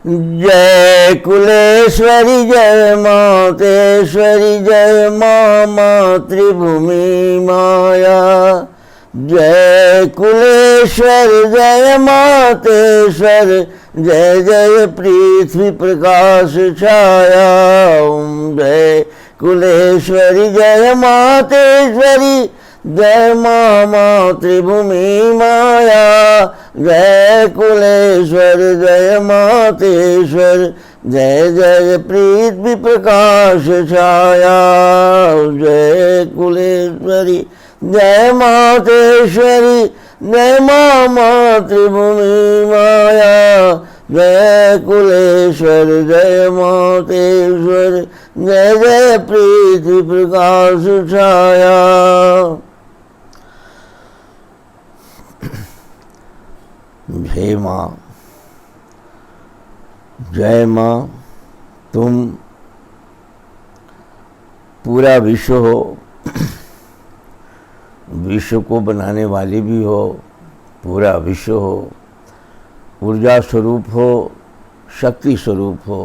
जय कुलेश्वरी जय मातेश्वरी जय माँ मातृभूमि माया। जय कुलेश्वर जय मातेश्वर जय जय पृथ्वी प्रकाश छाया। ओम जय कुलेश्वरी जय मातेश्वरी जय माँ मातृभूमि माया। जय कुलेश्वर जय मातेश्वर जय जय पृथ्वी प्रकाश छाया। जय कुलेश्वरी जय मातेश्वरी जय माँ मातृभूमि माया। जय कुलेश्वर जय मातेश्वर जय जय पृथ्वी प्रकाश छाया। हे माँ, जय माँ, तुम पूरा विश्व हो, विश्व को बनाने वाली भी हो, पूरा विश्व हो, ऊर्जा स्वरूप हो, शक्ति स्वरूप हो।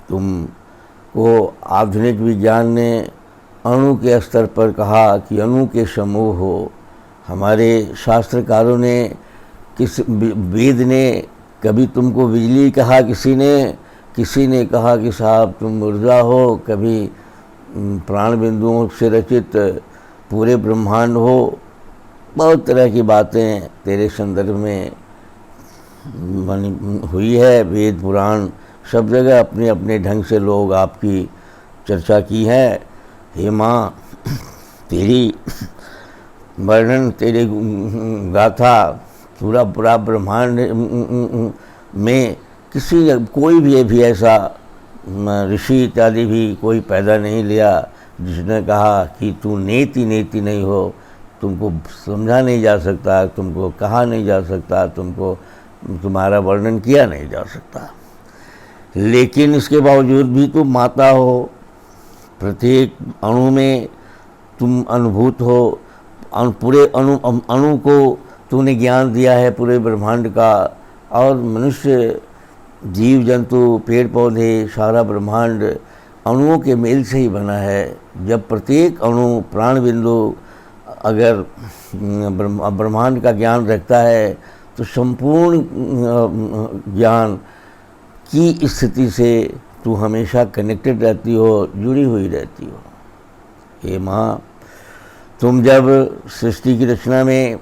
तुम को आधुनिक विज्ञान ने अणु के स्तर पर कहा कि अणु के समूह हो। हमारे शास्त्रकारों ने वेद ने कभी तुमको बिजली कहा, किसी ने कहा कि साहब तुम ऊर्जा हो, कभी प्राण बिंदुओं से रचित पूरे ब्रह्मांड हो। बहुत तरह की बातें तेरे संदर्भ में हुई है। वेद पुराण सब जगह अपने अपने ढंग से लोग आपकी चर्चा की है। हे माँ, तेरी वर्णन, तेरी गाथा पूरा ब्रह्मांड में कोई भी ऐसा ऋषि इत्यादि भी कोई पैदा नहीं लिया जिसने कहा कि तू नेति नहीं हो, तुमको समझा नहीं जा सकता, तुमको कहा नहीं जा सकता, तुमको तुम्हारा वर्णन किया नहीं जा सकता। लेकिन इसके बावजूद भी तुम माता हो, प्रत्येक अणु में तुम अनुभूत हो। पूरे अणु को तूने ज्ञान दिया है पूरे ब्रह्मांड का। और मनुष्य, जीव जंतु, पेड़ पौधे, सारा ब्रह्मांड अणुओं के मेल से ही बना है। जब प्रत्येक अणु, प्राण बिंदु अगर ब्रह्मांड का ज्ञान रखता है तो संपूर्ण ज्ञान की स्थिति से तू हमेशा कनेक्टेड रहती हो, जुड़ी हुई रहती हो। हे माँ, तुम जब सृष्टि की रचना में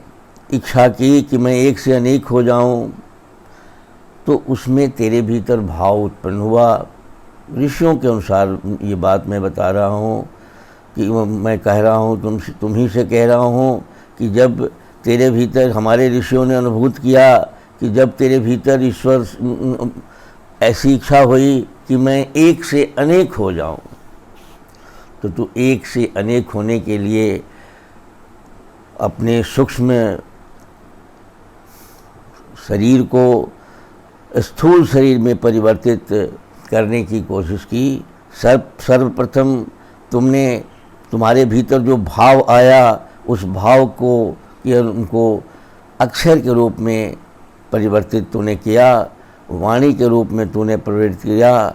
इच्छा की कि मैं एक से अनेक हो जाऊं, तो उसमें तेरे भीतर भाव उत्पन्न हुआ। ऋषियों के अनुसार ये बात मैं बता रहा हूँ कि मैं कह रहा हूँ, तुम ही से कह रहा हूँ कि जब तेरे भीतर, हमारे ऋषियों ने अनुभूत किया कि जब तेरे भीतर ईश्वर ऐसी इच्छा हुई कि मैं एक से अनेक हो जाऊं, तो तू एक से अनेक होने के लिए अपने सूक्ष्म शरीर को स्थूल शरीर में परिवर्तित करने की कोशिश की। सर्वप्रथम तुम्हारे भीतर जो भाव आया, उस भाव को उनको अक्षर के रूप में परिवर्तित तूने किया, वाणी के रूप में तूने प्रवृत्त किया।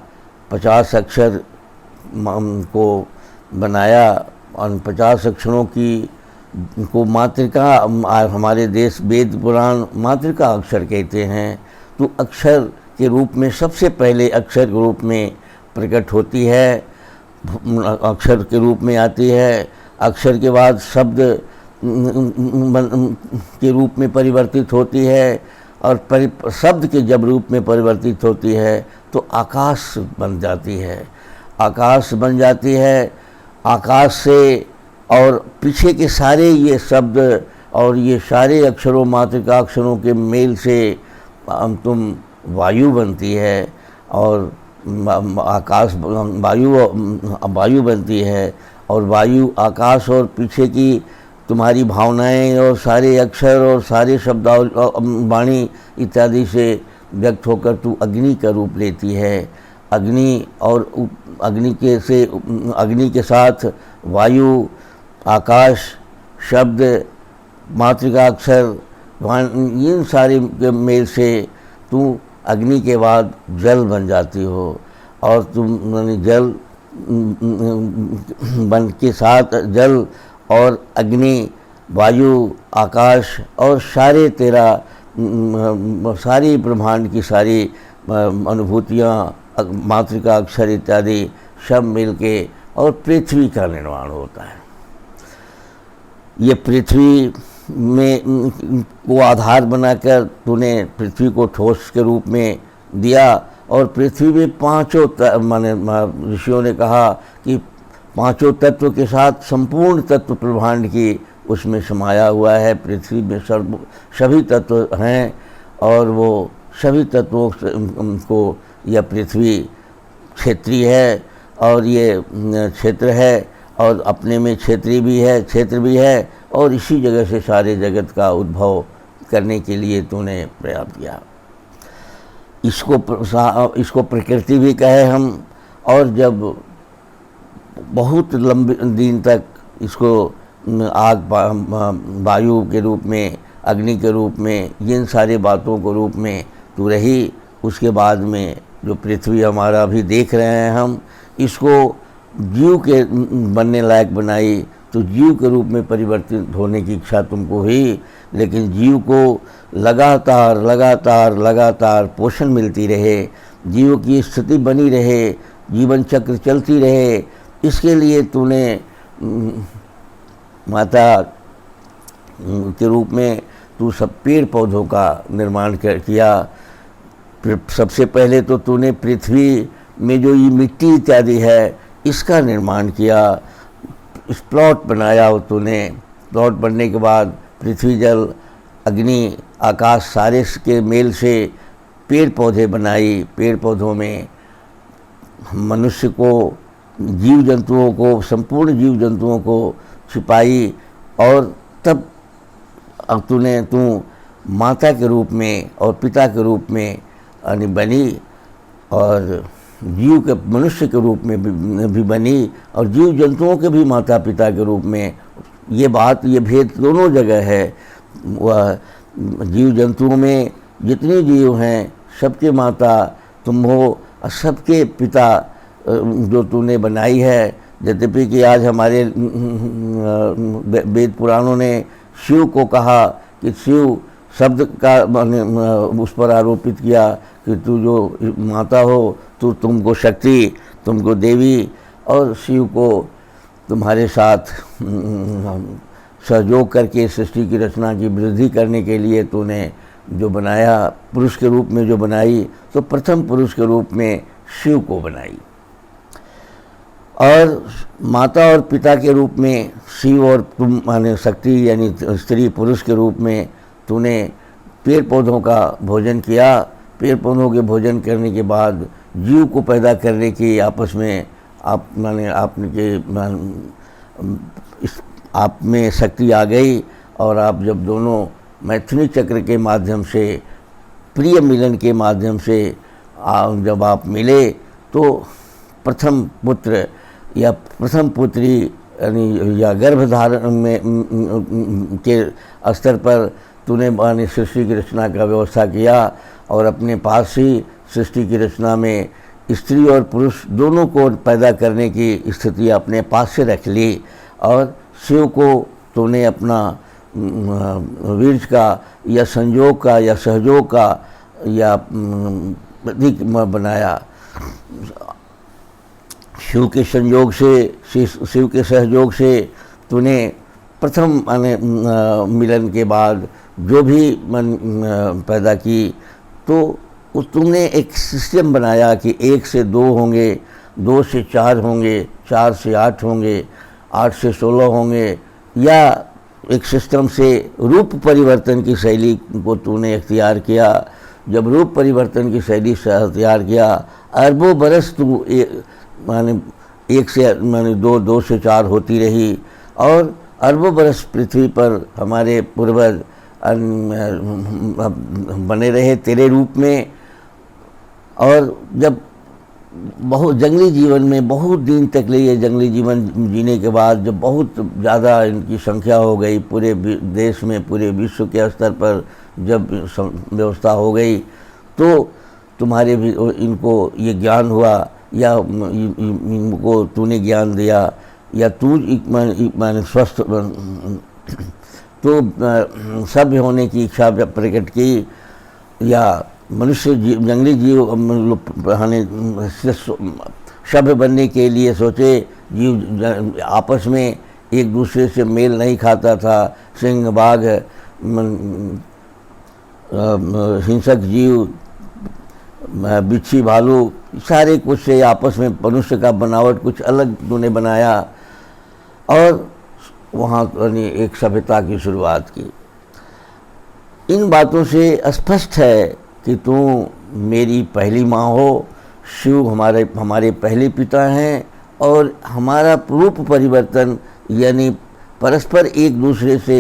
50 अक्षर को बनाया और 50 अक्षरों की को मातृका, हमारे देश वेद पुराण मातृका अक्षर कहते हैं। तो अक्षर के रूप में सबसे पहले अक्षर के रूप में प्रकट होती है, अक्षर के रूप में आती है। अक्षर के बाद शब्द के रूप में परिवर्तित होती है, और शब्द के जब रूप में परिवर्तित होती है तो आकाश बन जाती है। आकाश बन जाती है। आकाश से और पीछे के सारे ये शब्द और ये सारे अक्षरों, मातृका अक्षरों के मेल से तुम वायु बनती है, और आकाश वायु बनती है, और वायु, आकाश और पीछे की तुम्हारी भावनाएं और सारे अक्षर और सारे शब्दावली इत्यादि से व्यक्त होकर तू अग्नि का रूप लेती है। अग्नि और अग्नि के साथ वायु, आकाश, शब्द, मातृका अक्षर, इन सारे के मेल से तू अग्नि के बाद जल बन जाती हो, और तुम माने जल बन के साथ जल और अग्नि, वायु, आकाश और सारे तेरा सारी ब्रह्मांड की सारी अनुभूतियाँ, मातृका, अक्षर इत्यादि सब मिलके और पृथ्वी का निर्माण होता है। ये पृथ्वी में को आधार बनाकर तूने पृथ्वी को ठोस के रूप में दिया, और पृथ्वी में पांचों माने ऋषियों ने कहा कि पांचों तत्व के साथ संपूर्ण तत्व ब्रह्मांड की उसमें समाया हुआ है। पृथ्वी में सभी तत्व हैं, और वो सभी तत्वों को यह पृथ्वी क्षेत्रीय है, और ये क्षेत्र है, और अपने में क्षेत्र भी है, और इसी जगह से सारे जगत का उद्भव करने के लिए तूने प्रयास किया। इसको प्रकृति भी कहे हम। और जब बहुत लंबे दिन तक इसको आग, वायु के रूप में, अग्नि के रूप में, इन सारी बातों के रूप में तू रही, उसके बाद में जो पृथ्वी हमारा अभी देख रहे हैं हम, इसको जीव के बनने लायक बनाई, तो जीव के रूप में परिवर्तित होने की इच्छा तुमको हुई। लेकिन जीव को लगातार पोषण मिलती रहे, जीव की स्थिति बनी रहे, जीवन चक्र चलती रहे, इसके लिए तूने माता के रूप में तू सब पेड़ पौधों का निर्माण किया। सबसे पहले तो तूने पृथ्वी में जो ये मिट्टी इत्यादि है इसका निर्माण किया, इस प्लॉट बनाया हो तूने। प्लॉट बनने के बाद पृथ्वी, जल, अग्नि, आकाश सारे के मेल से पेड़ पौधे बनाई। पेड़ पौधों में मनुष्य को, जीव जंतुओं को, संपूर्ण जीव जंतुओं को छिपाई, और तब अब तू माता के रूप में और पिता के रूप में बनी, और जीव के, मनुष्य के रूप में भी बनी, और जीव जंतुओं के भी माता पिता के रूप में। ये भेद दोनों जगह है। वह जीव जंतुओं में जितने जीव हैं सबके माता तुम हो, और सबके पिता जो तूने बनाई है। यद्यपि कि आज हमारे वेद पुराणों ने शिव को कहा कि शिव शब्द का उस पर आरोपित किया कि तू जो माता हो, तुमको शक्ति, तुमको देवी, और शिव को तुम्हारे साथ सहयोग करके सृष्टि की रचना की वृद्धि करने के लिए तूने जो बनाया, पुरुष के रूप में जो बनाई, तो प्रथम पुरुष के रूप में शिव को बनाई, और माता और पिता के रूप में शिव, और तुम माने शक्ति यानी स्त्री पुरुष के रूप में तूने पेड़ पौधों का भोजन किया। पेड़ पौधों के भोजन करने के बाद जीव को पैदा करने की आपस में आप में शक्ति आ गई, और आप जब दोनों मैथुनी चक्र के माध्यम से, प्रिय मिलन के माध्यम से जब आप मिले, तो प्रथम पुत्र या प्रथम पुत्री यानी या गर्भधारण में के स्तर पर तूने माने सृष्टि की रचना का व्यवस्था किया, और अपने पास ही सृष्टि की रचना में स्त्री और पुरुष दोनों को पैदा करने की स्थिति अपने पास से रख ली, और शिव को तूने अपना वीर्य का या संयोग का या सहयोग का या प्रतीक बनाया। शिव के संयोग से, शिव के सहयोग से तूने प्रथम माने मिलन के बाद जो भी मन पैदा की, तो तुमने एक सिस्टम बनाया कि 1 से 2 होंगे, 2 से 4 होंगे, 4 से 8 होंगे, 8 से 16 होंगे, या एक सिस्टम से रूप परिवर्तन की शैली को तूने इख्तियार किया। जब रूप परिवर्तन की शैली से इख्तियार किया, अरबों बरस तू माने 1 से माने 2, 2 से 4 होती रही, और अरबों बरस पृथ्वी पर हमारे पूर्वज बने रहे तेरे रूप में। और जब बहुत जंगली जीवन में बहुत दिन तक लिए जंगली जीवन जीने के बाद जब बहुत ज़्यादा इनकी संख्या हो गई, पूरे देश में, पूरे विश्व के स्तर पर जब व्यवस्था हो गई, तो तुम्हारे भी इनको ये ज्ञान हुआ या इनको तूने ज्ञान दिया या तू माने स्वस्थ तो सभ्य होने की इच्छा प्रकट की या मनुष्य जंगली जीव सभ्य बनने के लिए सोचे। जीव आपस में एक दूसरे से मेल नहीं खाता था। सिंह बाघ हिंसक जीव बिच्छी भालू सारे कुछ से आपस में मनुष्य का बनावट कुछ अलग तूने बनाया और वहाँ एक सभ्यता की शुरुआत की। इन बातों से स्पष्ट है कि तू मेरी पहली माँ हो। शिव हमारे पहले पिता हैं और हमारा रूप परिवर्तन यानी परस्पर एक दूसरे से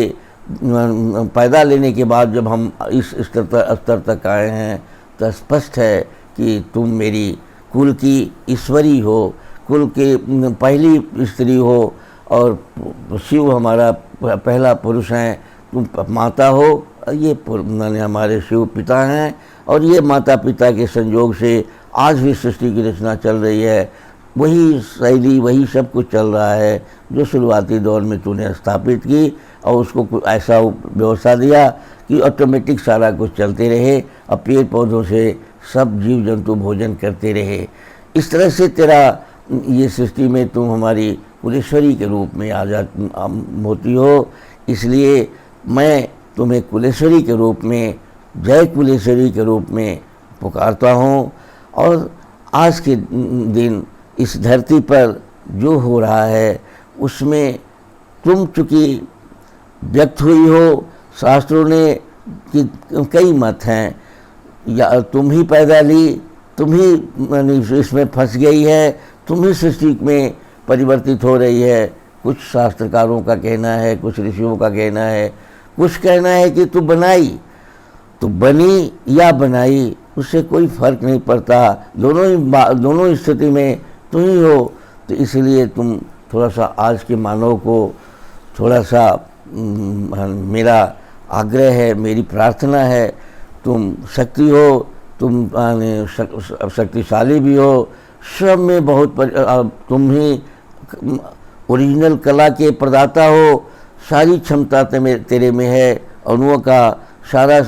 पैदा लेने के बाद जब हम इस स्तर तक आए हैं तो स्पष्ट है कि तुम मेरी कुल की ईश्वरी हो, कुल के पहली स्त्री हो और शिव हमारा पहला पुरुष हैं, तुम माता हो। ये माने हमारे शिव पिता हैं और ये माता पिता के संयोग से आज भी सृष्टि की रचना चल रही है। वही शैली वही सब कुछ चल रहा है जो शुरुआती दौर में तूने स्थापित की और उसको ऐसा व्यवस्था दिया कि ऑटोमेटिक सारा कुछ चलते रहे और पेड़ पौधों से सब जीव जंतु भोजन करते रहे। इस तरह से तेरा ये सृष्टि में तुम हमारी कुलेश्वरी के रूप में होती हो। इसलिए मैं तुम्हें कुलेश्वरी के रूप में, जय कुलेश्वरी के रूप में पुकारता हूँ। और आज के दिन इस धरती पर जो हो रहा है उसमें तुम चूँकि व्यक्त हुई हो, शास्त्रों ने कि कई मत हैं, या तुम ही पैदा ली, तुम ही इसमें फंस गई है, तुम ही सृष्टि में परिवर्तित हो रही है। कुछ शास्त्रकारों का कहना है, कुछ ऋषियों का कहना है, कुछ कहना है कि तू बनाई, तो बनी या बनाई उससे कोई फर्क नहीं पड़ता, दोनों स्थिति में तू ही हो। तो इसलिए तुम थोड़ा सा आज के मानव को थोड़ा सा मेरा आग्रह है, मेरी प्रार्थना है, तुम शक्ति हो, तुम शक्तिशाली भी हो, सब में बहुत तुम ही ओरिजिनल कला के प्रदाता हो। सारी क्षमता तेरे में है। अणुओं का सारा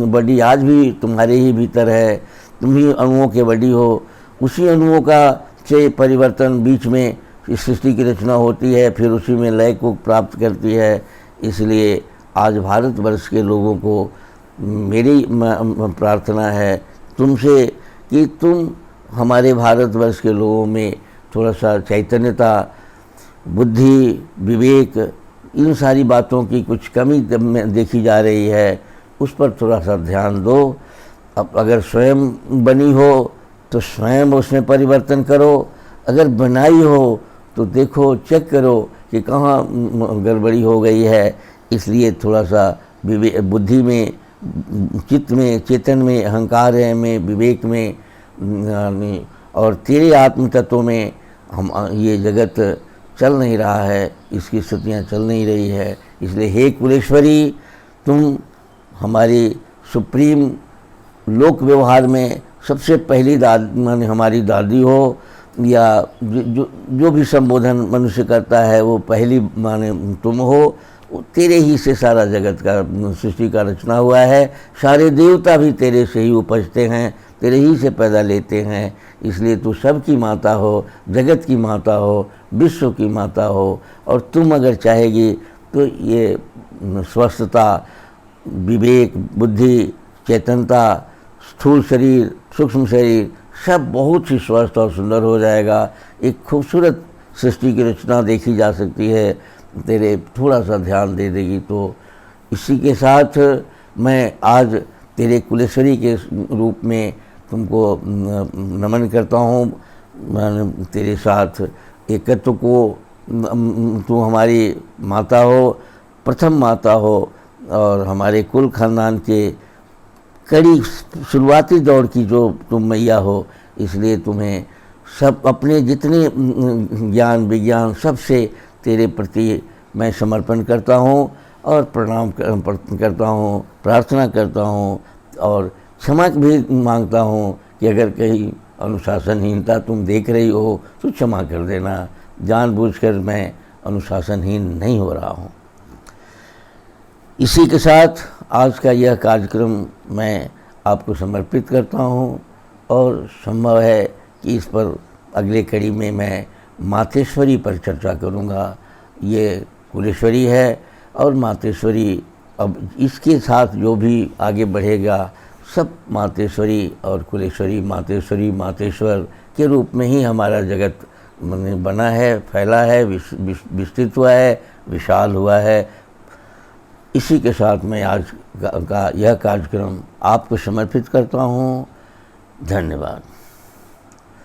बॉडी आज भी तुम्हारे ही भीतर है, तुम ही अणुओं के बॉडी हो। उसी अणुओं का से परिवर्तन बीच में इस सृष्टि की रचना होती है, फिर उसी में लय को प्राप्त करती है। इसलिए आज भारतवर्ष के लोगों को मेरी प्रार्थना है तुमसे कि तुम हमारे भारतवर्ष के लोगों में थोड़ा सा चैतन्यता, बुद्धि, विवेक, इन सारी बातों की कुछ कमी देखी जा रही है, उस पर थोड़ा सा ध्यान दो। अब अगर स्वयं बनी हो तो स्वयं उसमें परिवर्तन करो, अगर बनाई हो तो देखो, चेक करो कि कहाँ गड़बड़ी हो गई है। इसलिए थोड़ा सा बुद्धि में, चित्त में, चेतन में, अहंकार में, विवेक में और तेरे आत्म तत्व में हम ये जगत चल नहीं रहा है, इसकी स्थितियाँ चल नहीं रही है। इसलिए हे कुलेश्वरी, तुम हमारी सुप्रीम लोक व्यवहार में सबसे पहली माने हमारी दादी हो, या जो भी संबोधन मनुष्य करता है वो पहली माने तुम हो। तेरे ही से सारा जगत का सृष्टि का रचना हुआ है। सारे देवता भी तेरे से ही उपजते हैं, तेरे ही से पैदा लेते हैं। इसलिए तू सबकी माता हो, जगत की माता हो, विश्व की माता हो। और तुम अगर चाहेगी तो ये स्वस्थता, विवेक, बुद्धि, चेतनता, स्थूल शरीर, सूक्ष्म शरीर सब बहुत ही स्वस्थ और सुंदर हो जाएगा। एक खूबसूरत सृष्टि की रचना देखी जा सकती है, तेरे थोड़ा सा ध्यान दे देगी तो। इसी के साथ मैं आज तेरे कुलेश्वरी के रूप में तुमको नमन करता हूँ। तेरे साथ एकत्व को, तू हमारी माता हो, प्रथम माता हो और हमारे कुल खानदान के कड़ी शुरुआती दौर की जो तुम मैया हो। इसलिए तुम्हें सब अपने जितने ज्ञान विज्ञान सबसे तेरे प्रति मैं समर्पण करता हूँ और प्रणाम करता हूँ, प्रार्थना करता हूँ और क्षमा भी मांगता हूँ कि अगर कहीं अनुशासनहीनता तुम देख रही हो तो क्षमा कर देना, जानबूझकर मैं अनुशासनहीन नहीं हो रहा हूँ। इसी के साथ आज का यह कार्यक्रम मैं आपको समर्पित करता हूँ और संभव है कि इस पर अगले कड़ी में मैं मातेश्वरी पर चर्चा करूँगा। ये कुलेश्वरी है और मातेश्वरी, अब इसके साथ जो भी आगे बढ़ेगा सब मातेश्वरी और कुलेश्वरी, मातेश्वर के रूप में ही हमारा जगत बना है, फैला है, विस्तृत हुआ है, विशाल हुआ है। इसी के साथ मैं आज का यह कार्यक्रम आपको समर्पित करता हूँ। धन्यवाद।